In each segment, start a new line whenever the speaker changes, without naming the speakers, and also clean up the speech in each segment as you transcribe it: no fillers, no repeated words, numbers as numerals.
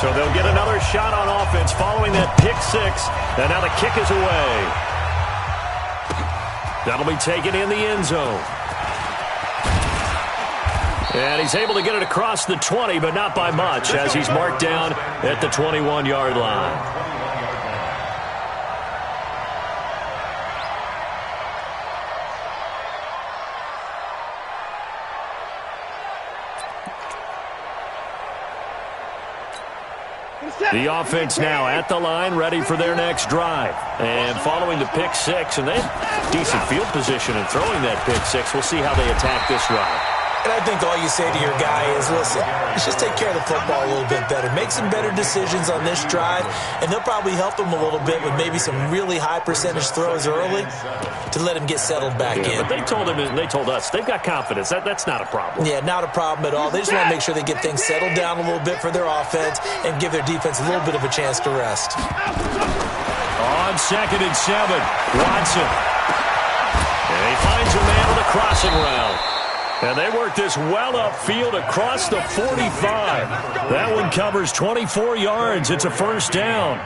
So they'll get another shot on offense following that pick six. And now the kick is away. That'll be taken in the end zone. And he's able to get it across the 20, but not by much, as he's marked down at the 21-yard line. The offense now at the line, ready for their next drive. And following the pick six, and they have decent field position in throwing that pick six. We'll see how they attack this drive.
And I think all you say to your guy is, listen, let's just take care of the football a little bit better. Make some better decisions on this drive, and they'll probably help him a little bit with maybe some really high percentage throws early to let him get settled back in.
But they told him, and they told us, they've got confidence. That's not a problem.
Yeah, not a problem at all. They just want to make sure they get things settled down a little bit for their offense and give their defense a little bit of a chance to rest.
On 2nd and 7, Watson. And he finds a man on the crossing route. And they work this well upfield across the 45. That one covers 24 yards. It's a first down.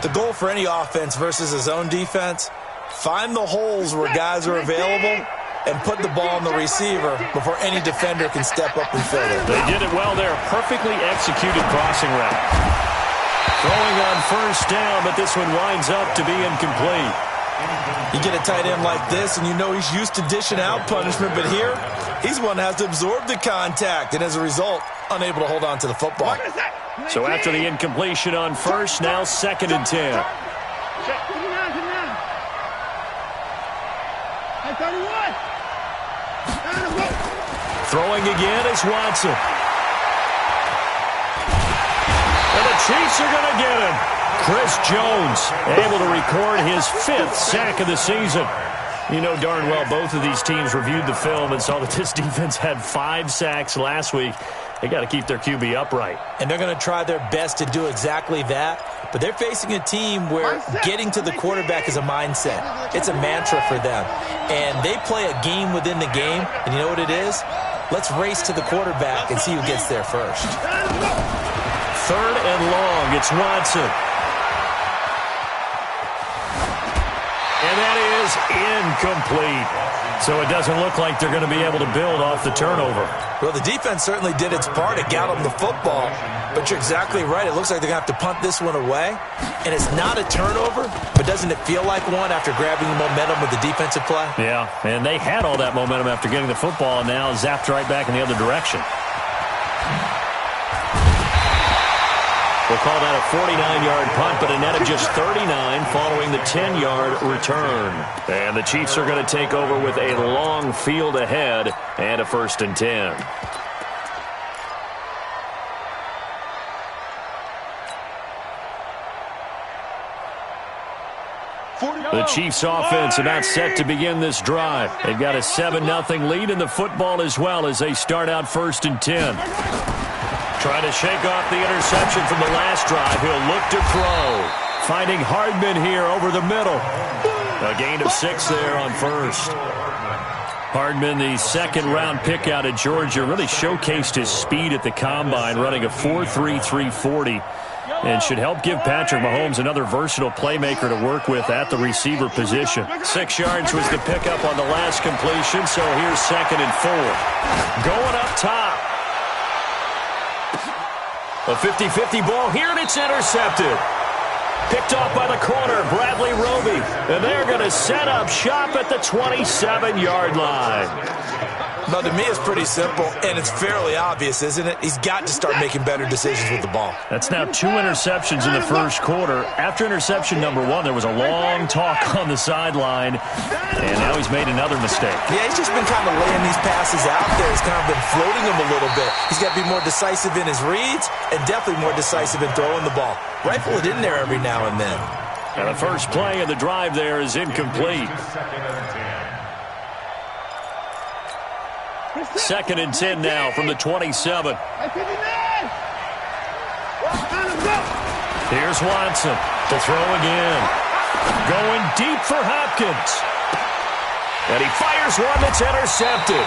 The goal for any offense versus a zone defense, find the holes where guys are available and put the ball on the receiver before any defender can step up and fill it.
They did it well there. Perfectly executed crossing route. Throwing on first down, but this one winds up to be incomplete.
You get a tight end like this, and you know he's used to dishing out punishment, but here, he's one that has to absorb the contact, and as a result, unable to hold on to the football.
So after the incompletion on first, now 2nd and 10. Throwing again is Watson. And the Chiefs are going to get him. Chris Jones able to record his 5th sack of the season. You know darn well both of these teams reviewed the film and saw that this defense had 5 sacks last week. They got to keep their QB upright.
And they're going to try their best to do exactly that. But they're facing a team where getting to the quarterback is a mindset. It's a mantra for them. And they play a game within the game. And you know what it is? Let's race to the quarterback and see who gets there first.
3rd and long. It's Watson. And that is incomplete. So it doesn't look like they're going to be able to build off the turnover.
Well, the defense certainly did its part to get them the football. But you're exactly right. It looks like they're going to have to punt this one away. And it's not a turnover, but doesn't it feel like one after grabbing the momentum with the defensive play?
Yeah, and they had all that momentum after getting the football and now zapped right back in the other direction. We'll call that a 49-yard punt, but a net of just 39 following the 10-yard return. And the Chiefs are going to take over with a long field ahead and a 1st and 10. The Chiefs offense about set to begin this drive. They've got a 7-0 lead in the football as well as they start out 1st and 10. Trying to shake off the interception from the last drive. He'll look to throw. Finding Hardman here over the middle. A gain of 6 there on first. Hardman, the 2nd-round pick out of Georgia, really showcased his speed at the combine, running a 4.3 340. And should help give Patrick Mahomes another versatile playmaker to work with at the receiver position. 6 yards was the pickup on the last completion, so here's 2nd and 4. Going up top. A 50-50 ball here, and it's intercepted. Picked off by the corner, Bradley Roby. And they're going to set up shop at the 27-yard line.
Now, to me, it's pretty simple, and it's fairly obvious, isn't it? He's got to start making better decisions with the ball.
That's now 2 interceptions in the first quarter. After interception number 1, there was a long talk on the sideline, and now he's made another mistake.
Yeah, he's just been kind of laying these passes out there. He's kind of been floating them a little bit. He's got to be more decisive in his reads and definitely more decisive in throwing the ball. Rifle it in there every now and then.
And the first play of the drive there is incomplete. 2nd and 10 now from the 27. Here's Watson to throw again. Going deep for Hopkins. And he fires one that's intercepted.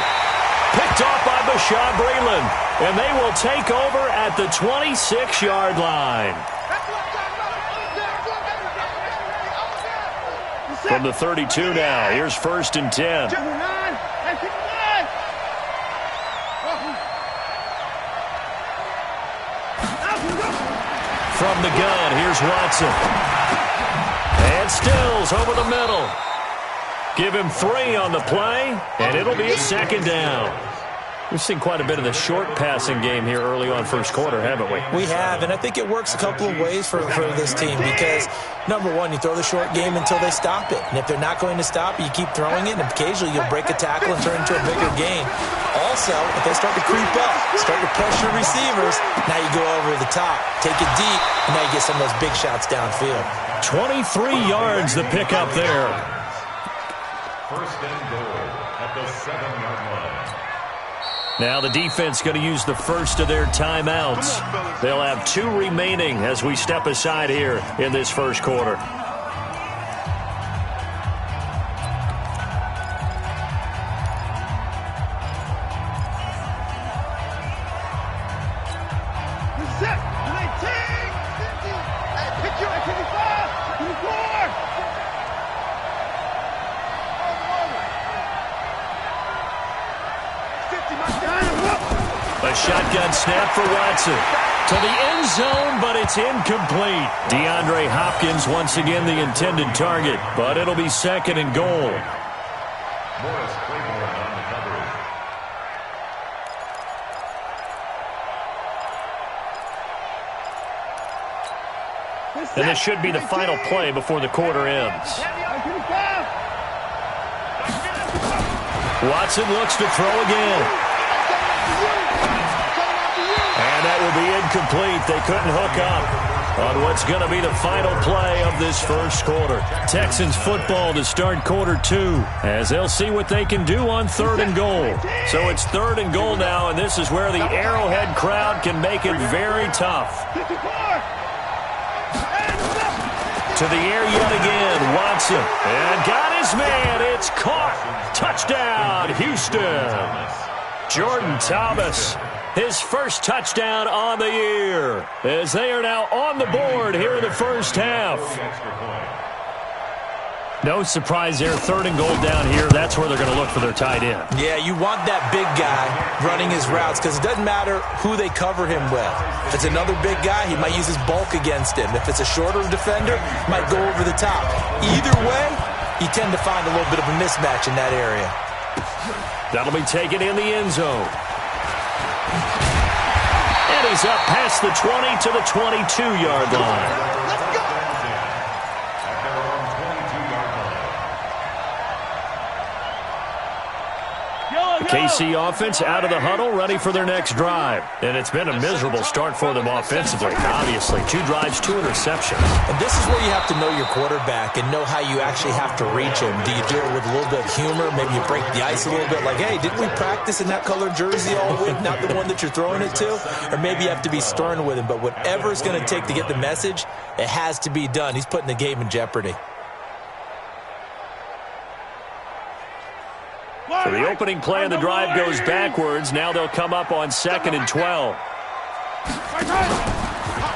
Picked off by Bashaud Breeland. And they will take over at the 26-yard line. From the 32 now, here's 1st and 10. From the gun, here's Watson. And Stills over the middle. Give him 3 on the play, and it'll be a 2nd down. We've seen quite a bit of the short passing game here early on first quarter, haven't we?
We have, and I think it works a couple of ways for this team because, number one, you throw the short game until they stop it. And if they're not going to stop it, you keep throwing it, and occasionally you'll break a tackle and turn it into a bigger gain. Also, if they start to creep up, start to pressure receivers, now you go over the top, take it deep, and now you get some of those big shots downfield.
23 yards the pickup there.
1st and goal at the 7-yard line.
Now the defense going to use the first of their timeouts. They'll have 2 remaining as we step aside here in this first quarter. A shotgun snap for Watson. To the end zone, but it's incomplete. DeAndre Hopkins once again the intended target, but it'll be 2nd and goal.
Morris Claiborne on the coverage.
And this should be the final play before the quarter ends. Watson looks to throw again. And that will be incomplete. They couldn't hook up on what's going to be the final play of this first quarter. Texans football to start quarter 2 as they'll see what they can do on 3rd and goal. So it's 3rd and goal now, and this is where the Arrowhead crowd can make it very tough. To the air yet again, Watson. And got his man. It's caught. Touchdown, Houston. Jordan Thomas. His first touchdown on the year as they are now on the board here in the first half. No surprise there, 3rd and goal down here. That's where they're going to look for their tight end.
Yeah, you want that big guy running his routes because it doesn't matter who they cover him with. If it's another big guy, he might use his bulk against him. If it's a shorter defender, he might go over the top. Either way, you tend to find a little bit of a mismatch in that area.
That'll be taken in the end zone. And he's up past the 20 to the 22-yard line. The KC offense out of the huddle, ready for their next drive. And it's been a miserable start for them offensively, obviously. 2 drives, 2 interceptions.
And this is where you have to know your quarterback and know how you actually have to reach him. Do you do it with a little bit of humor? Maybe you break the ice a little bit like, hey, didn't we practice in that colored jersey all week, not the one that you're throwing it to? Or maybe you have to be stern with him. But whatever it's going to take to get the message, it has to be done. He's putting the game in jeopardy.
So the opening play of the drive goes backwards. Now they'll come up on 2nd and 12.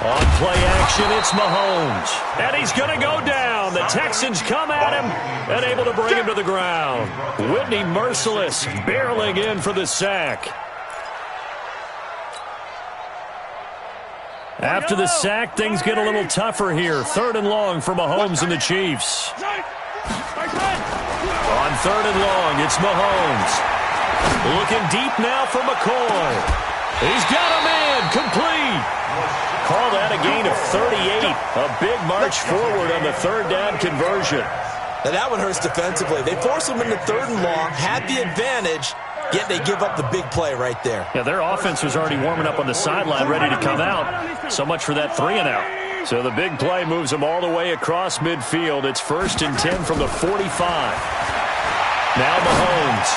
On play action, it's Mahomes. And he's going to go down. The Texans come at him and able to bring him to the ground. Whitney Merciless barreling in for the sack. After the sack, things get a little tougher here. 3rd and long for Mahomes and the Chiefs. On 3rd and long, it's Mahomes. Looking deep now for McCoy. He's got a man, complete. Call that a gain of 38. A big march forward on the 3rd down conversion.
Now that one hurts defensively. They force him into 3rd and long, had the advantage, yet they give up the big play right there.
Yeah, their offense was already warming up on the sideline, ready to come out. So much for that 3 and out. So the big play moves them all the way across midfield. It's 1st and 10 from the 45. Now Mahomes.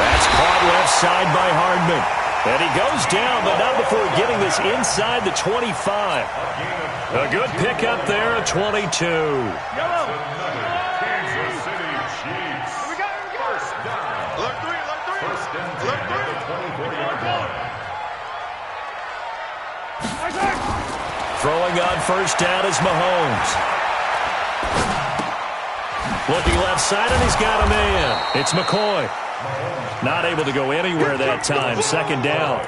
That's caught left side by Hardman. And he goes down, but not before getting this inside the 25. A good pickup there at 22.
Kansas City Chiefs. First down.
Throwing on first down is Mahomes. Looking left side, and he's got a man. It's McCoy. Not able to go anywhere that time. Second down.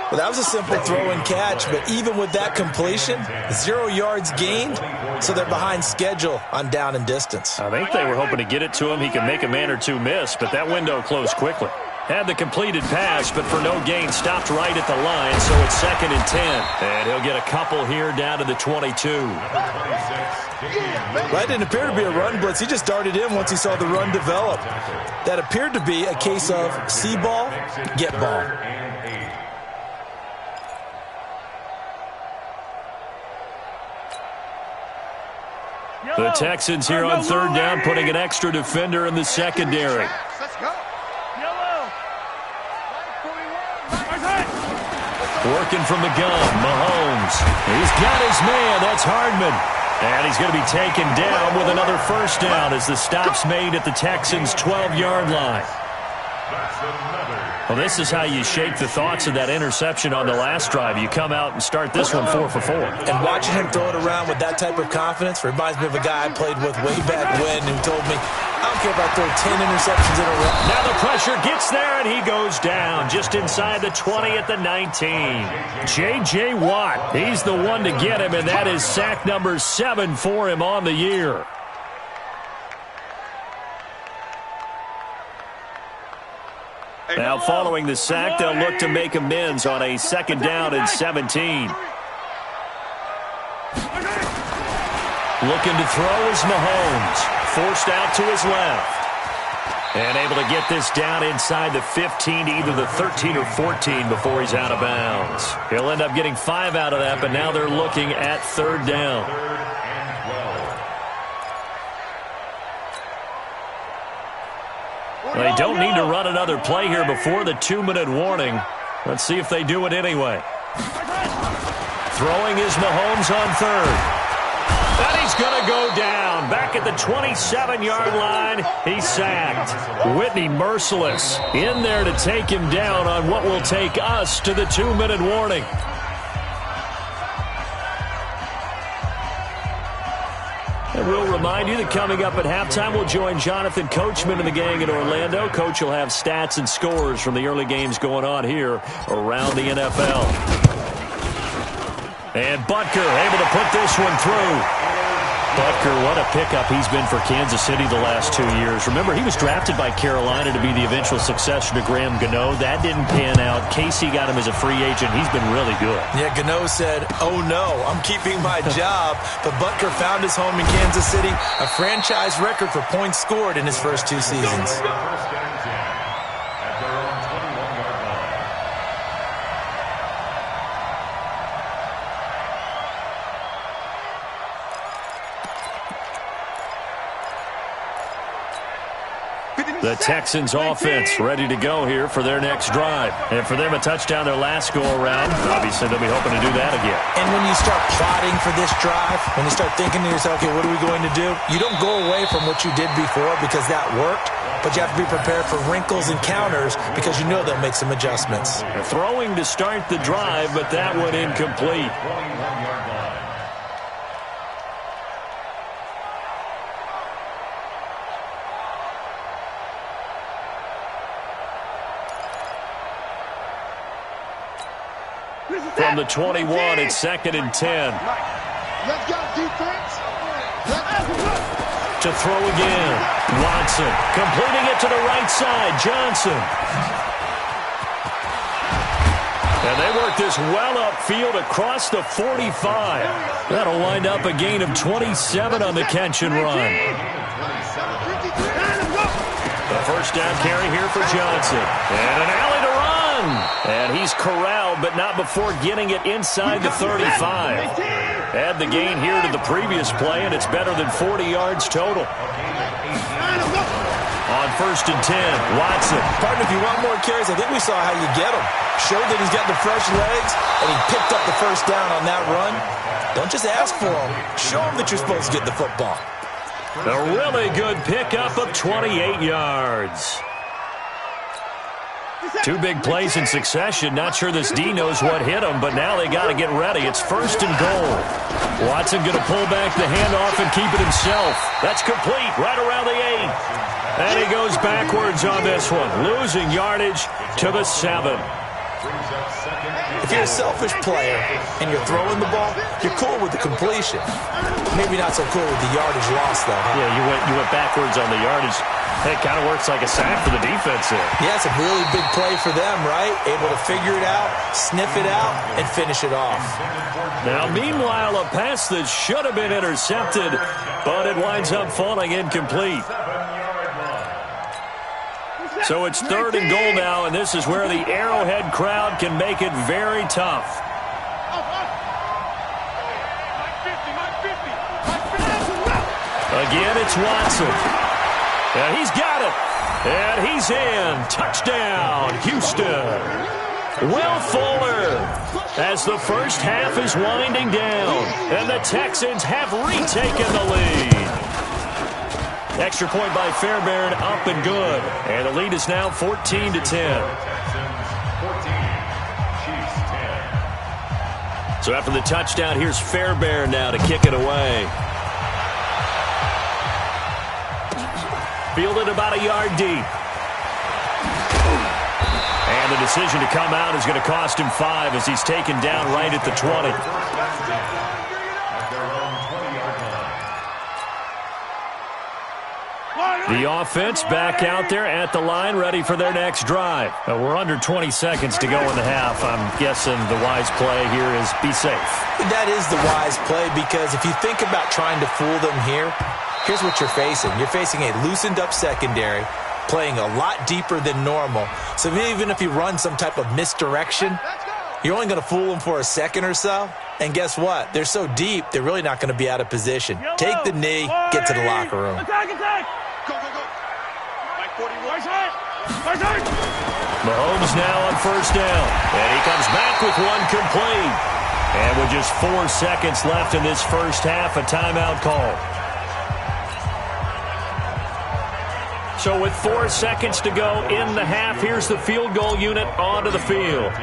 Well, that was a simple throw and catch, but even with that completion, 0 yards gained, so they're behind schedule on down and distance.
I think they were hoping to get it to him. He could make a man or two miss, but that window closed quickly. Had the completed pass, but for no gain, stopped right at the line, so it's 2nd and 10. And he'll get a couple here down to the 22.
That didn't appear to be a run blitz. He just darted in once he saw the run develop. That appeared to be a case of see ball, get ball.
The Texans here on third down, putting an extra defender in the secondary.
Let's go.
Working from the gun, Mahomes. He's got his man. That's Hardman. And he's going to be taken down with another first down as the stop's made at the Texans' 12-yard line. Well, this is how you shake the thoughts of that interception on the last drive. You come out and start this one 4 for 4.
And watching him throw it around with that type of confidence reminds me of a guy I played with way back when who told me, I don't care if I throw 10 interceptions in a row.
Now the pressure gets there, and he goes down just inside the 20 at the 19. J.J. Watt, he's the one to get him, and that is sack number 7 for him on the year. Now, following the sack, they'll look to make amends on a 2nd down and 17. Looking to throw is Mahomes. Forced out to his left. And able to get this down inside the 15 to either the 13 or 14 before he's out of bounds. He'll end up getting 5 out of that, but now they're looking at 3rd down. They don't need to run another play here before the 2-minute warning. Let's see if they do it anyway. Throwing is Mahomes on 3rd. And he's going to go down. Back at the 27-yard line, he's sacked. Whitney merciless in there to take him down on what will take us to the 2-minute warning. And we'll remind you that coming up at halftime, we'll join Jonathan Coachman and the gang in Orlando. Coach will have stats and scores from the early games going on here around the NFL. And Butker able to put this one through. Butker, what a pickup he's been for Kansas City the last 2 years. Remember, he was drafted by Carolina to be the eventual successor to Graham Gano. That didn't pan out. Casey got him as a free agent. He's been really good.
Yeah, Gano said, oh no, I'm keeping my job. But Butker found his home in Kansas City, a franchise record for points scored in his first 2 seasons.
The Texans offense ready to go here for their next drive. And for them, a touchdown their last go-around. Obviously, they'll be hoping to do that again.
And when you start plotting for this drive, when you start thinking to yourself, okay, what are we going to do? You don't go away from what you did before because that worked, but you have to be prepared for wrinkles and counters because you know they'll make some adjustments.
Throwing to start the drive, but that one incomplete. From the 21, it's 2nd and 10.
Let's go, defense.
To throw again. Watson completing it to the right side. Johnson. And they work this well upfield across the 45. That'll wind up a gain of 27 on the catch and run. The first down carry here for Johnson. And an alley to run. And he's corralled, but not before getting it inside the 35. Add the gain here to the previous play, and it's better than 40 yards total. On 1st and 10, Watson.
Partner, if you want more carries, I think we saw how you get them. Showed that he's got the fresh legs, and he picked up the first down on that run. Don't just ask for them. Show them that you're supposed to get the football.
A really good pickup of 28 yards. Two big plays in succession. Not sure this D knows what hit him, but now they got to get ready. It's 1st and goal. Watson going to pull back the handoff and keep it himself. That's complete right around the 8. And he goes backwards on this one, losing yardage to the 7.
If you're a selfish player and you're throwing the ball, you're cool with the completion. Maybe not so cool with the yardage loss, though. Huh?
Yeah, you went backwards on the yardage. It kind of works like a sack for the defense there.
Yeah, it's a really big play for them, right? Able to figure it out, sniff it out, and finish it off.
Now, meanwhile, a pass that should have been intercepted, but it winds up falling incomplete. So it's 3rd and goal now, and this is where the Arrowhead crowd can make it very tough. Again, it's Watson. And he's got it. And he's in. Touchdown, Houston. Will Fuller, as the first half is winding down, and the Texans have retaken the lead. Extra point by Fairbairn, up and good. And the lead is now 14-10. So after the touchdown, here's Fairbairn now to kick it away. Fielded about a yard deep. And the decision to come out is going to cost him 5 as he's taken down right at the 20. The offense back out there at the line, ready for their next drive. We're under 20 seconds to go in the half. I'm guessing the wise play here is be safe.
That is the wise play, because if you think about trying to fool them here, here's what you're facing. You're facing a loosened-up secondary, playing a lot deeper than normal. So even if you run some type of misdirection, you're only going to fool them for a second or so. And guess what? They're so deep, they're really not going to be out of position. Take the knee, get to the locker room.
Attack, attack! Go, go, go! Mike 41.
Mahomes now on 1st down. And he comes back with one complete. And with just 4 seconds left in this first half, a timeout call. So with 4 seconds to go in the half, here's the field goal unit onto the field.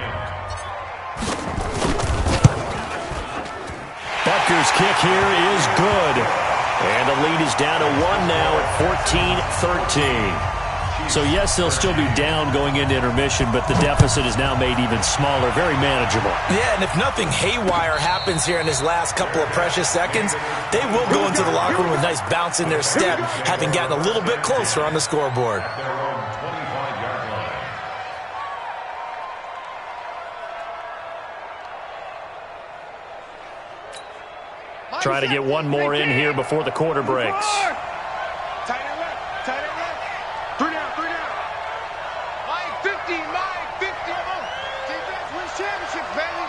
Butker's kick here is good. And the lead is down to 1 now at 14-13. So, yes, they'll still be down going into intermission, but the deficit is now made even smaller, very manageable.
Yeah, and if nothing haywire happens here in his last couple of precious seconds, they will go into the locker room with a nice bounce in their step, having gotten a little bit closer on the scoreboard.
Try to get one more in here before the quarter breaks.
Tight end left, tight end left. 3 down, 3 down. Line 50, line 50. Defense wins championships, baby.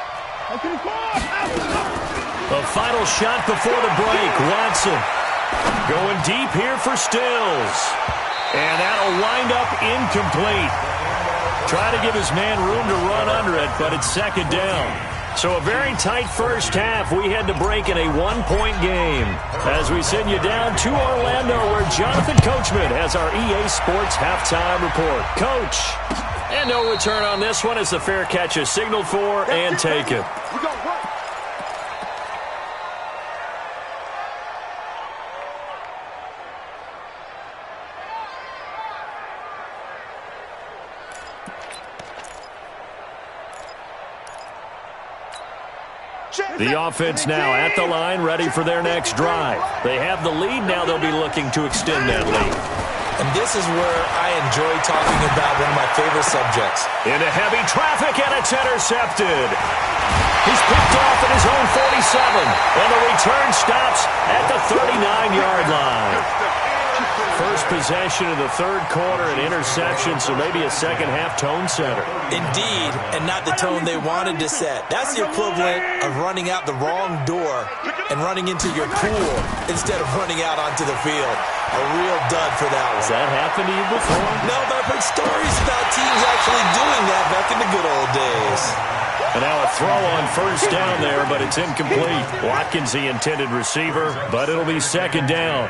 The final shot before the break. Watson going deep here for Stills. And that'll wind up incomplete. Try to give his man room to run under it, but it's 2nd down. So a very tight first half. We had to break in a 1-point game. As we send you down to Orlando, where Jonathan Coachman has our EA Sports halftime report. Coach, and no return on this one as the fair catch is signaled for and taken.
We go, work.
The offense now at the line, ready for their next drive. They have the lead. Now they'll be looking to extend that lead.
And this is where I enjoy talking about one of my favorite subjects.
Into heavy traffic, and it's intercepted. He's picked off at his own 47, and the return stops at the 39-yard line. First possession of the 3rd quarter, an interception, so maybe a second-half tone setter.
Indeed, and not the tone they wanted to set. That's the equivalent of running out the wrong door and running into your pool instead of running out onto the field. A real dud for that one.
Has that happened to you before?
No, but I've heard stories about teams actually doing that back in the good old days.
And now a throw on 1st down there, but it's incomplete. Watkins, the intended receiver, but it'll be 2nd down.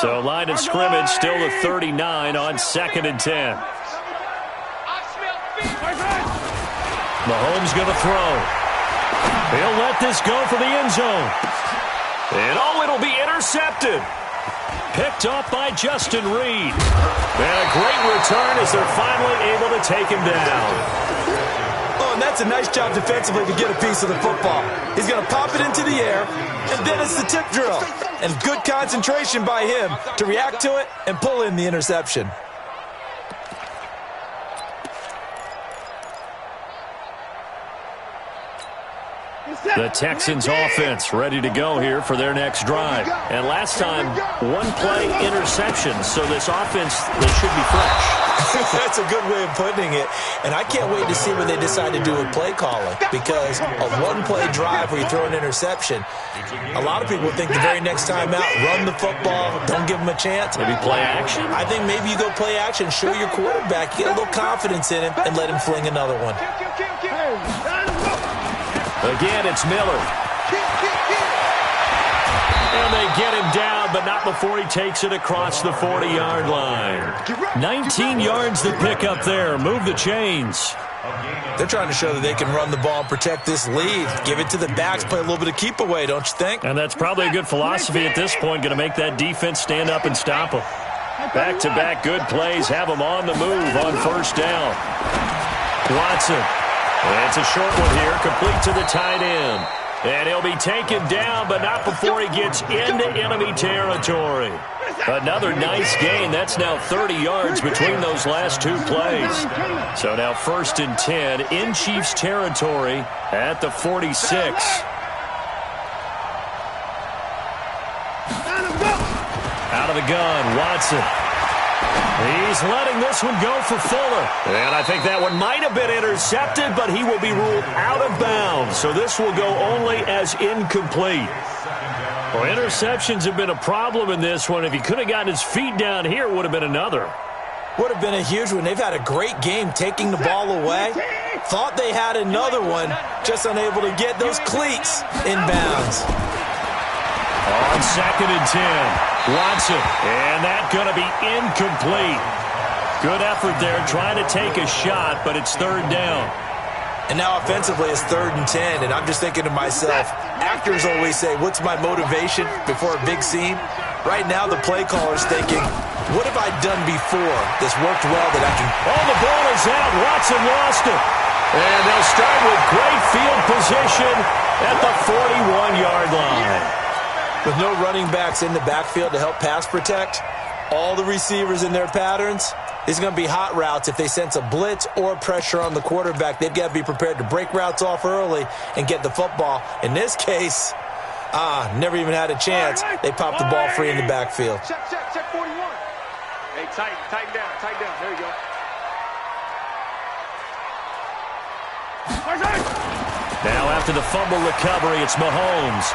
So line of scrimmage still the 39 on 2nd and 10. Mahomes going to throw. He'll let this go for the end zone. And it'll be intercepted. Picked off by Justin Reed. And a great return as they're finally able to take him down.
Oh, and that's a nice job defensively to get a piece of the football. He's going to pop it into the air, and then it's the tip drill. And good concentration by him to react to it and pull in the interception.
The Texans offense ready to go here for their next drive. And last time, one play interception. So this offense, they should be fresh.
That's a good way of putting it. And I can't wait to see what they decide to do with play calling. Because a one-play drive where you throw an interception, a lot of people think the very next time out, run the football, don't give them a chance.
Maybe play action?
I think maybe you go play action, show your quarterback, you get a little confidence in him, and let him fling another one.
Again, it's Miller. And they get him down, but not before he takes it across the 40-yard line. 19 yards to pick up there. Move the chains.
They're trying to show that they can run the ball and protect this lead. Give it to the backs, play a little bit of keep away, don't you think?
And that's probably a good philosophy at this point, going to make that defense stand up and stop them. Back-to-back good plays have them on the move on first down. Watson. It's a short one here, complete to the tight end. And he'll be taken down, but not before he gets into enemy territory. Another nice gain. That's now 30 yards between those last two plays. So now 1st and 10 in Chiefs territory at the 46. Out of the gun, Watson. He's letting this one go for Fuller. And I think that one might have been intercepted, but he will be ruled out of bounds. So this will go only as incomplete. Well, interceptions have been a problem in this one. If he could have gotten his feet down here, it would have been another.
Would have been a huge one. They've had a great game taking the ball away. Thought they had another one, just unable to get those cleats in bounds.
On 2nd and 10, Watson, and that's going to be incomplete. Good effort there, trying to take a shot, but it's 3rd down.
And now offensively it's 3rd and 10, and I'm just thinking to myself, actors always say, what's my motivation before a big scene? Right now the play caller's thinking, what have I done before that's worked well that I can...
Oh, the ball is out. Watson lost it. And they'll start with great field position at the 41-yard line.
With no running backs in the backfield to help pass protect, all the receivers in their patterns, these are going to be hot routes. If they sense a blitz or pressure on the quarterback, they've got to be prepared to break routes off early and get the football. In this case, never even had a chance. They popped the ball free in the backfield.
Check 41. Hey, tighten down. There you go.
Now after the fumble recovery, it's Mahomes.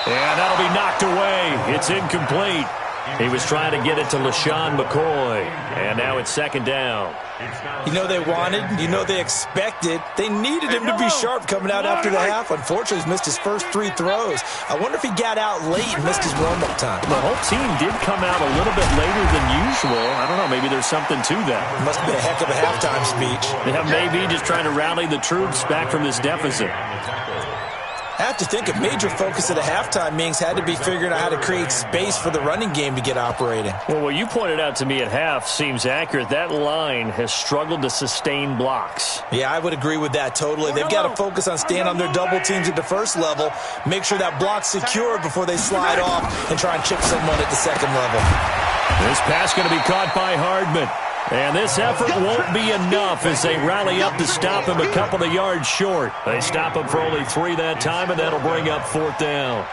And that'll be knocked away. It's incomplete. He was trying to get it to LaShawn McCoy. And now it's 2nd down.
You know they wanted, you know they expected. They needed him to be sharp coming out after the half. Unfortunately, he's missed his first 3 throws. I wonder if he got out late and missed his warm-up time.
The whole team did come out a little bit later than usual. I don't know, maybe there's something to that.
Must have been a heck of a halftime speech.
Yeah, maybe just trying to rally the troops back from this deficit.
I have to think a major focus of the halftime meetings had to be figuring out how to create space for the running game to get operating.
Well, what you pointed out to me at half seems accurate. That line has struggled to sustain blocks.
Yeah, I would agree with that totally. They've got to focus on staying on their double teams at the first level, make sure that block's secure before they slide off and try and chip someone at the second level.
This pass going to be caught by Hardman. And this effort won't be enough as they rally up to stop him a couple of yards short. They stop him for only 3 that time, and that'll bring up 4th down.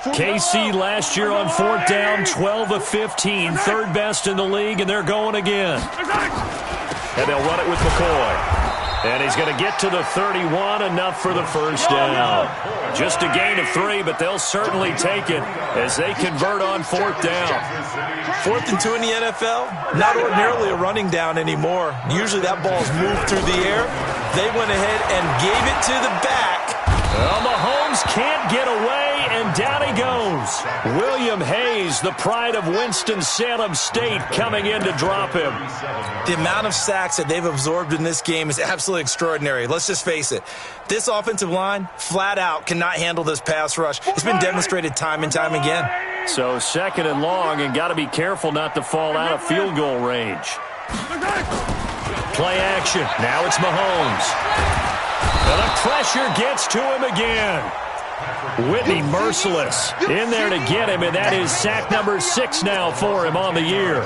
KC last year on fourth down, 12 of 15, third best in the league, and they're going again. And they'll run it with McCoy. And he's going to get to the 31, enough for the first down. Just a gain of 3, but they'll certainly take it as they convert on fourth down.
4th and 2 in the NFL, not ordinarily a running down anymore. Usually that ball's moved through the air. They went ahead and gave it to the back.
Well, Mahomes can't get away, and down he goes. William Hayes, the pride of Winston-Salem State, coming in to drop him.
The amount of sacks that they've absorbed in this game is absolutely extraordinary. Let's just face it. This offensive line, flat out, cannot handle this pass rush. It's been demonstrated time and time again.
So 2nd and long, and got to be careful not to fall out of field goal range. Play action. Now it's Mahomes. And the pressure gets to him again. Whitney merciless in there to get him, and that is sack number 6 now for him on the year.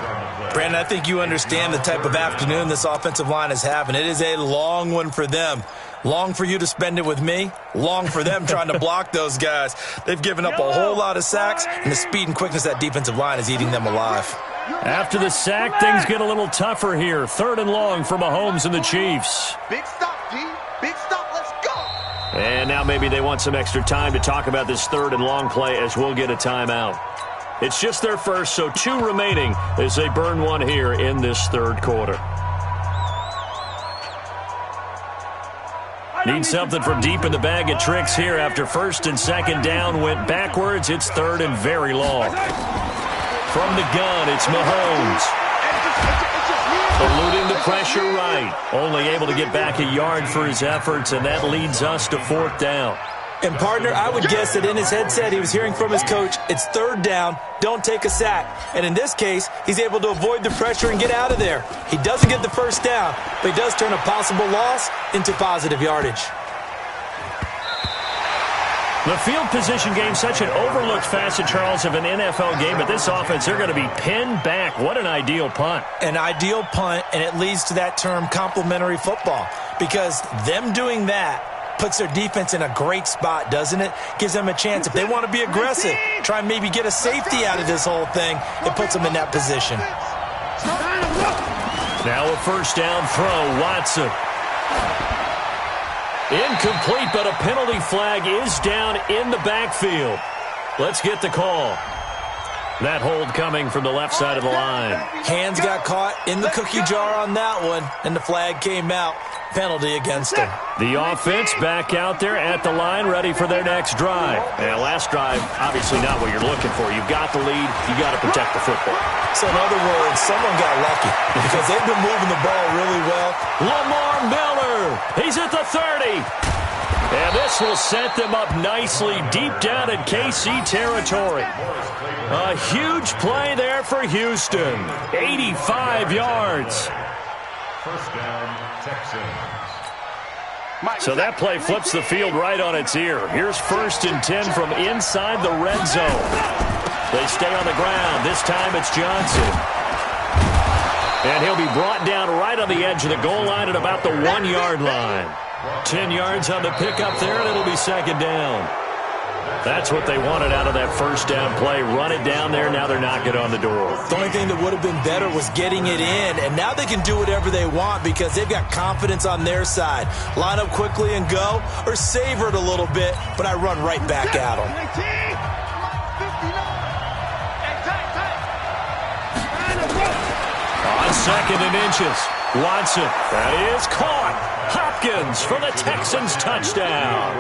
Brandon, I think you understand the type of afternoon this offensive line is having. It is a long one for them. Long for you to spend it with me. Long for them trying to block those guys. They've given up a whole lot of sacks, and the speed and quickness of that defensive line is eating them alive.
After the sack, things get a little tougher here. 3rd and long for Mahomes and the Chiefs.
Big stop, D. Big stop. Let's go.
And now maybe they want some extra time to talk about this 3rd and long play as we'll get a timeout. It's just their first, so 2 remaining as they burn one here in this 3rd quarter. Need something from deep in the bag of tricks here after 1st and 2nd down went backwards. It's 3rd and very long. From the gun, it's Mahomes. Eluding the pressure right. Only able to get back a yard for his efforts, and that leads us to 4th down.
And, partner, I would guess that in his headset he was hearing from his coach, it's 3rd down, don't take a sack. And in this case, he's able to avoid the pressure and get out of there. He doesn't get the first down, but he does turn a possible loss into positive yardage.
The field position game, such an overlooked facet, Charles, of an NFL game, but this offense, they're going to be pinned back. What an ideal punt.
An ideal punt, and it leads to that term complementary football, because them doing that puts their defense in a great spot, doesn't it? Gives them a chance. If they want to be aggressive, try and maybe get a safety out of this whole thing, it puts them in that position.
Now a first down throw, Watson. Incomplete, but a penalty flag is down in the backfield. Let's get the call. That hold coming from the left side of the line.
Hands got caught in the cookie jar on that one, and the flag came out. Penalty against him.
The offense back out there at the line, ready for their next drive. And last drive, obviously not what you're looking for. You've got the lead. You got to protect the football.
So in other words, someone got lucky because they've been moving the ball really well.
Lamar Miller, he's at the 30. And this will set them up nicely deep down in KC territory. A huge play there for Houston. 85 yards.
First down, Texans.
So that play flips the field right on its ear. Here's 1st and 10 from inside the red zone. They stay on the ground. This time it's Johnson. And he'll be brought down right on the edge of the goal line at about the 1 yard line. 10 yards on the pickup there, and it'll be 2nd down. That's what they wanted out of that first down play. Run it down there. Now they're knocking on the door.
The only thing that would have been better was getting it in, and now they can do whatever they want because they've got confidence on their side. Line up quickly and go, or savor it a little bit, but I run right back at them.
On 2nd and inches, Watson. That is caught. Hopkins for the Texans touchdown.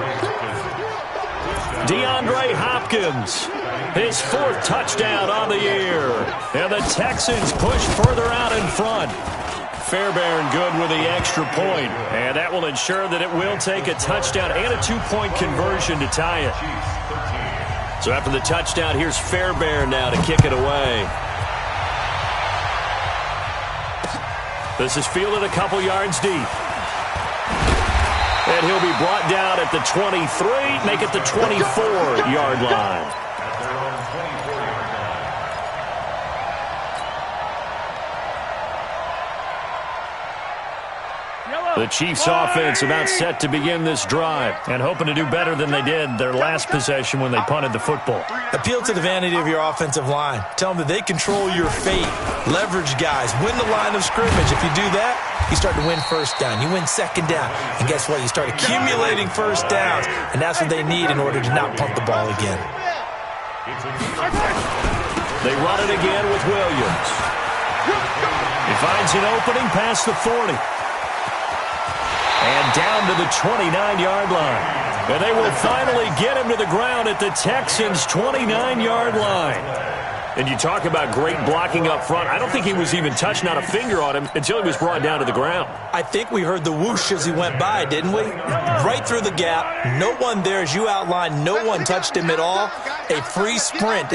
DeAndre Hopkins, his 4th touchdown on the year. And the Texans push further out in front. Fairbairn good with the extra point. And that will ensure that it will take a touchdown and a 2-point conversion to tie it. So after the touchdown, here's Fairbairn now to kick it away. This is fielded a couple yards deep. And he'll be brought down at the 23, make it the 24-yard line. The Chiefs offense about set to begin this drive and hoping to do better than they did their last possession when they punted the football.
Appeal to the vanity of your offensive line. Tell them that they control your fate. Leverage guys. Win the line of scrimmage. If you do that, you start to win first down. You win second down. And guess what? You start accumulating first downs. And that's what they need in order to not punt the ball again.
They run it again with Williams. He finds an opening past the 40. And down to the 29-yard line. And they will finally get him to the ground at the Texans' 29-yard line. And you talk about great blocking up front. I don't think he was even touched, not a finger on him, until he was brought down to the ground.
I think we heard the whoosh as he went by, didn't we? Right through the gap. No one there, as you outlined. No one touched him at all. A free sprint